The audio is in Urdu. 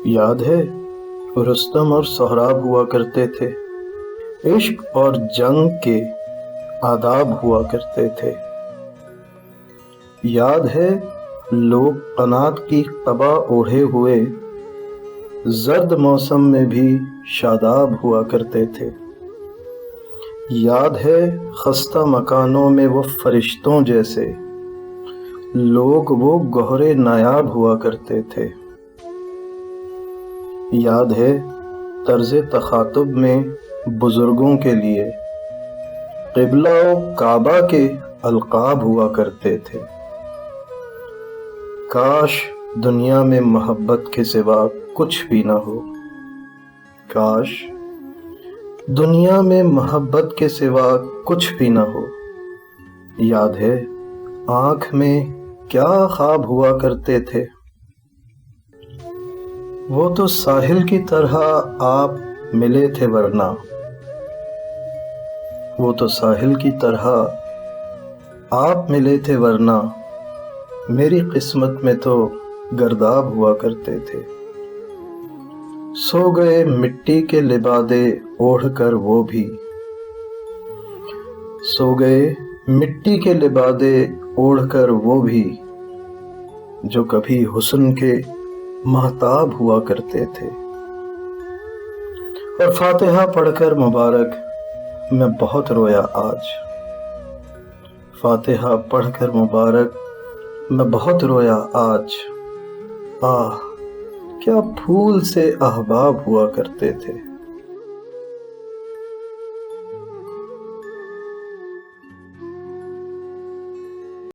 یاد ہے رستم اور سہراب ہوا کرتے تھے، عشق اور جنگ کے آداب ہوا کرتے تھے۔ یاد ہے لوگ قنات کی قبا اوڑھے ہوئے زرد موسم میں بھی شاداب ہوا کرتے تھے۔ یاد ہے خستہ مکانوں میں وہ فرشتوں جیسے لوگ وہ گوہرے نایاب ہوا کرتے تھے۔ یاد ہے طرز تخاطب میں بزرگوں کے لیے قبلہ و کعبہ کے القاب ہوا کرتے تھے۔ کاش دنیا میں محبت کے سوا کچھ بھی نہ ہو، کاش دنیا میں محبت کے سوا کچھ بھی نہ ہو۔ یاد ہے آنکھ میں کیا خواب ہوا کرتے تھے، وہ تو ساحل کی طرح آپ ملے تھے ورنہ، وہ تو ساحل کی طرح آپ ملے تھے ورنہ میری قسمت میں تو گرداب ہوا کرتے تھے۔ سو گئے مٹی کے لبادے اوڑھ کر وہ بھی، سو گئے مٹی کے لبادے اوڑھ کر وہ بھی جو کبھی حسن کے مہتاب ہوا کرتے تھے۔ اور فاتحہ پڑھ کر مبارک میں بہت رویا آج، فاتحہ پڑھ کر مبارک میں بہت رویا آج، آہ کیا پھول سے احباب ہوا کرتے تھے۔